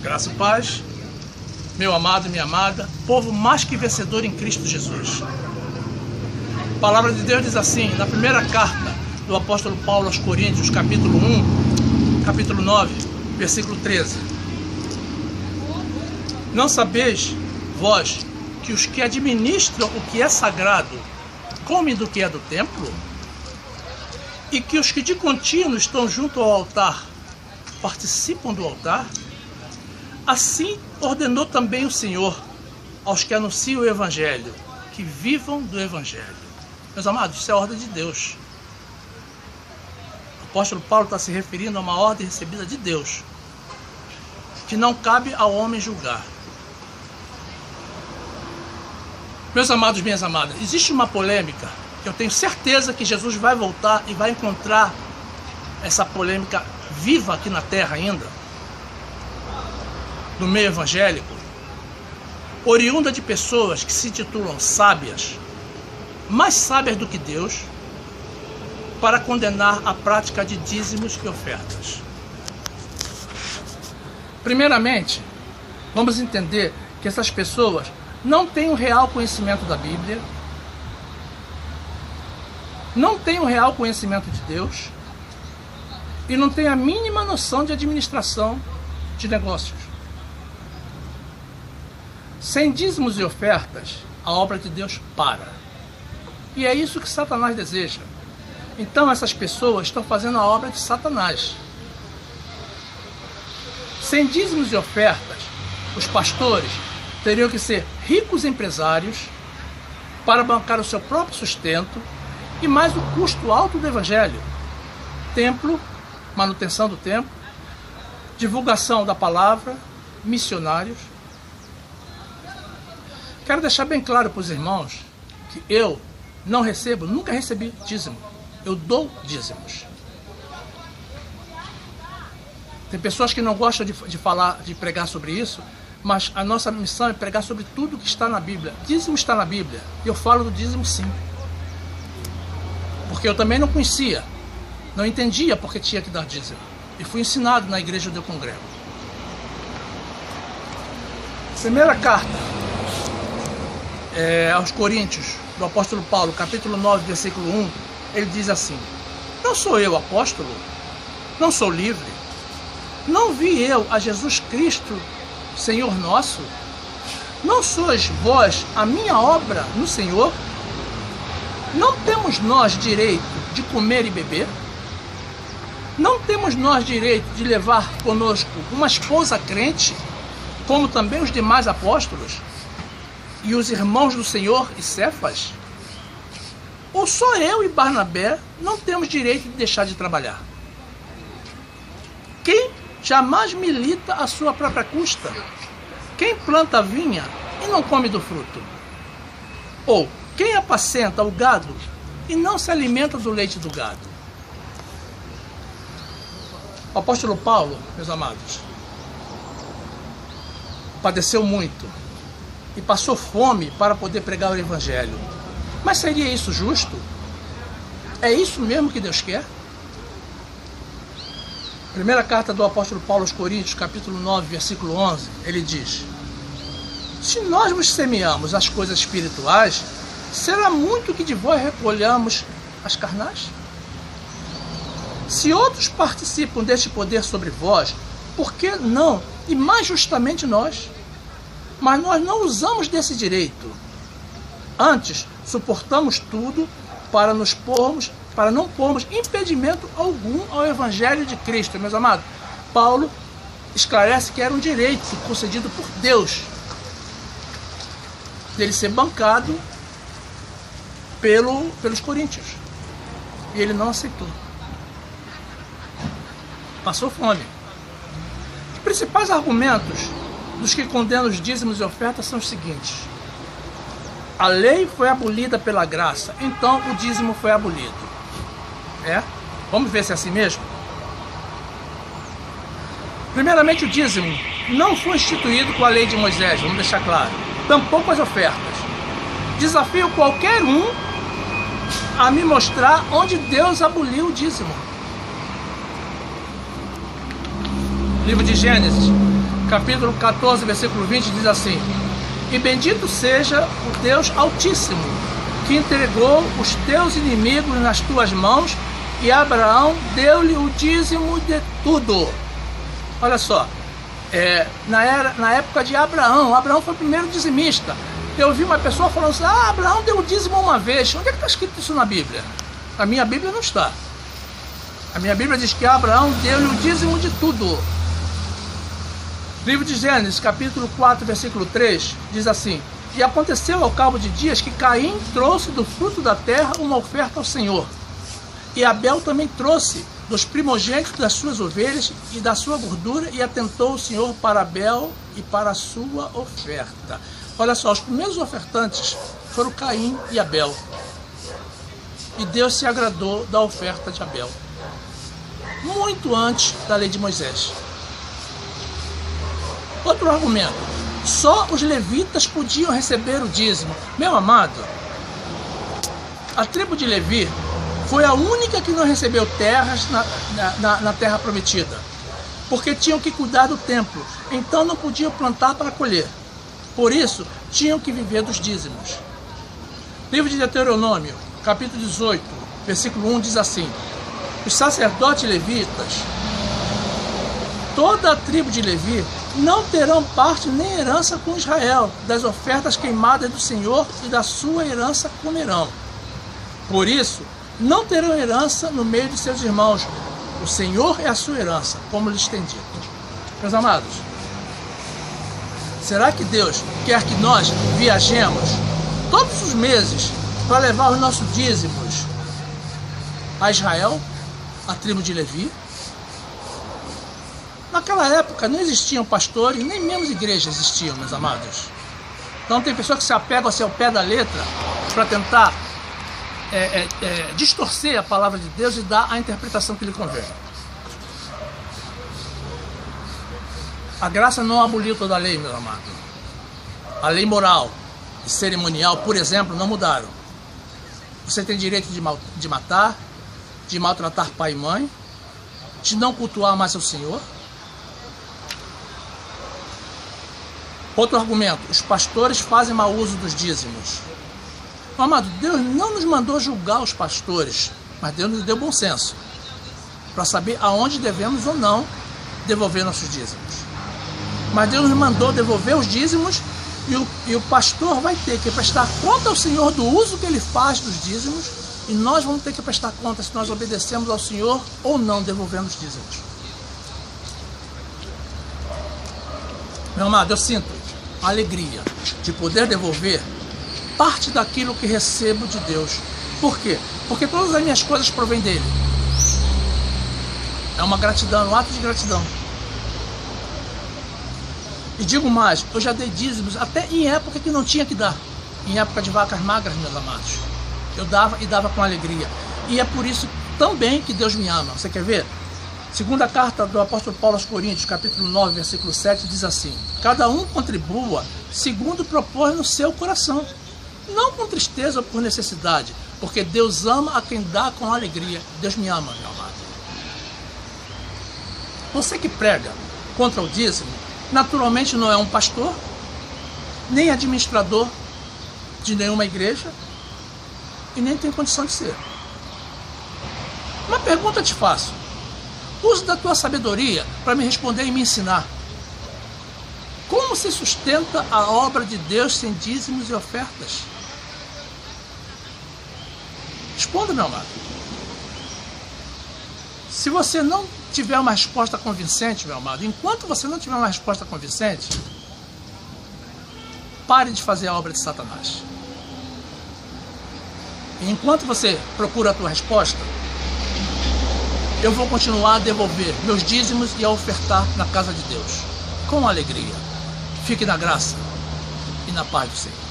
Graça e paz, meu amado e minha amada, povo mais que vencedor em Cristo Jesus. A palavra de Deus diz assim, na primeira carta do apóstolo Paulo aos Coríntios, capítulo 1, capítulo 9, versículo 13. Não sabeis, vós, que os que administram o que é sagrado comem do que é do templo? E que os que de contínuo estão junto ao altar participam do altar? Assim ordenou também o Senhor aos que anunciam o Evangelho, que vivam do Evangelho. Meus amados, isso é a ordem de Deus. O apóstolo Paulo está se referindo a uma ordem recebida de Deus, que não cabe ao homem julgar. Meus amados, minhas amadas, existe uma polêmica, que eu tenho certeza que Jesus vai voltar e vai encontrar essa polêmica viva aqui na terra ainda, no meio evangélico, oriunda de pessoas que se titulam sábias, mais sábias do que Deus, para condenar a prática de dízimos e ofertas. Primeiramente, vamos entender que essas pessoas não têm um real conhecimento da Bíblia, não têm um real conhecimento de Deus e não têm a mínima noção de administração de negócios. Sem dízimos e ofertas, a obra de Deus para. E é isso que Satanás deseja. Então essas pessoas estão fazendo a obra de Satanás. Sem dízimos e ofertas, os pastores teriam que ser ricos empresários para bancar o seu próprio sustento e mais o custo alto do Evangelho. Templo, manutenção do templo, divulgação da palavra, missionários. Quero deixar bem claro para os irmãos que eu não recebo, nunca recebi dízimo. Eu dou dízimos. Tem pessoas que não gostam de falar, de pregar sobre isso, mas a nossa missão é pregar sobre tudo que está na Bíblia. Dízimo está na Bíblia. E eu falo do dízimo sim. Porque eu também não conhecia, não entendia porque tinha que dar dízimo. E fui ensinado na igreja onde eu congrego. Primeira carta aos Coríntios, do apóstolo Paulo, capítulo 9, versículo 1, ele diz assim: não sou eu apóstolo? Não sou livre? Não vi eu a Jesus Cristo, Senhor nosso? Não sois vós a minha obra no Senhor? Não temos nós direito de comer e beber? Não temos nós direito de levar conosco uma esposa crente, como também os demais apóstolos e os irmãos do Senhor e Cefas? Ou só eu e Barnabé não temos direito de deixar de trabalhar? Quem jamais milita à sua própria custa? Quem planta a vinha e não come do fruto? Ou quem apacenta o gado e não se alimenta do leite do gado? O apóstolo Paulo, meus amados, padeceu muito e passou fome para poder pregar o Evangelho. Mas seria isso justo? É isso mesmo que Deus quer? Primeira carta do apóstolo Paulo aos Coríntios, capítulo 9, versículo 11, ele diz: se nós vos semeamos as coisas espirituais, será muito que de vós recolhamos as carnais? Se outros participam deste poder sobre vós, por que não, e mais justamente nós? Mas nós não usamos desse direito. Antes, suportamos tudo para não pormos impedimento algum ao Evangelho de Cristo. Meus amados, Paulo esclarece que era um direito concedido por Deus dele ser bancado pelos coríntios. E ele não aceitou. Passou fome. Os principais argumentos dos que condenam os dízimos e ofertas são os seguintes: a lei foi abolida pela graça, então o dízimo foi abolido. Vamos ver se é assim mesmo? Primeiramente, o dízimo não foi instituído com a lei de Moisés, vamos deixar claro. Tampouco as ofertas. Desafio qualquer um a me mostrar onde Deus aboliu o dízimo. Livro de Gênesis, capítulo 14, versículo 20, diz assim: e bendito seja o Deus Altíssimo, que entregou os teus inimigos nas tuas mãos, e Abraão deu-lhe o dízimo de tudo. Olha só, na época de Abraão foi o primeiro dizimista. Eu ouvi uma pessoa falando assim: Abraão deu o dízimo uma vez. Onde é que está escrito isso na Bíblia? A minha Bíblia não está. A minha Bíblia diz que Abraão deu-lhe o dízimo de tudo. Livro de Gênesis, capítulo 4, versículo 3, diz assim: e aconteceu ao cabo de dias que Caim trouxe do fruto da terra uma oferta ao Senhor. E Abel também trouxe dos primogênitos das suas ovelhas e da sua gordura, e atentou o Senhor para Abel e para a sua oferta. Olha só, os primeiros ofertantes foram Caim e Abel. E Deus se agradou da oferta de Abel, muito antes da lei de Moisés. Outro argumento: só os levitas podiam receber o dízimo. Meu amado, a tribo de Levi foi a única que não recebeu terras na terra prometida, porque tinham que cuidar do templo, então não podiam plantar para colher. Por isso, tinham que viver dos dízimos. Livro de Deuteronômio, capítulo 18, versículo 1, diz assim: os sacerdotes levitas, toda a tribo de Levi, não terão parte nem herança com Israel, das ofertas queimadas do Senhor, e da sua herança comerão. Por isso, não terão herança no meio de seus irmãos. O Senhor é a sua herança, como lhes tem dito. Meus amados, será que Deus quer que nós viajemos todos os meses para levar os nossos dízimos a Israel, a tribo de Levi? Naquela época não existiam pastores, nem mesmo igrejas existiam, meus amados. Então tem pessoas que se apegam ao pé da letra para tentar distorcer a palavra de Deus e dar a interpretação que lhe convém. A graça não aboliu toda a lei, meu amado. A lei moral e cerimonial, por exemplo, não mudaram. Você tem direito de matar, de maltratar pai e mãe, de não cultuar mais o Senhor. Outro argumento: os pastores fazem mau uso dos dízimos. Amado, Deus não nos mandou julgar os pastores, mas Deus nos deu bom senso para saber aonde devemos ou não devolver nossos dízimos. Mas Deus nos mandou devolver os dízimos, e o pastor vai ter que prestar conta ao Senhor do uso que ele faz dos dízimos, e nós vamos ter que prestar conta se nós obedecemos ao Senhor ou não devolvendo os dízimos. Meu amado, eu sinto a alegria de poder devolver parte daquilo que recebo de Deus. Por quê? Porque todas as minhas coisas provêm dele. É uma gratidão, um ato de gratidão. E digo mais, eu já dei dízimos até em época que não tinha que dar. Em época de vacas magras, meus amados. Eu dava e dava com alegria. E é por isso também que Deus me ama. Você quer ver? Segunda carta do apóstolo Paulo aos Coríntios, capítulo 9, versículo 7, diz assim: cada um contribua segundo propôs no seu coração, não com tristeza ou por necessidade, porque Deus ama a quem dá com alegria. Deus me ama, meu amado. Você que prega contra o dízimo, naturalmente não é um pastor, nem administrador de nenhuma igreja, e nem tem condição de ser. Uma pergunta eu te faço: use da tua sabedoria para me responder e me ensinar. Como se sustenta a obra de Deus sem dízimos e ofertas? Responda, meu amado. Se você não tiver uma resposta convincente, meu amado, enquanto você não tiver uma resposta convincente, pare de fazer a obra de Satanás. E enquanto você procura a tua resposta, eu vou continuar a devolver meus dízimos e a ofertar na casa de Deus, com alegria. Fique na graça e na paz do Senhor.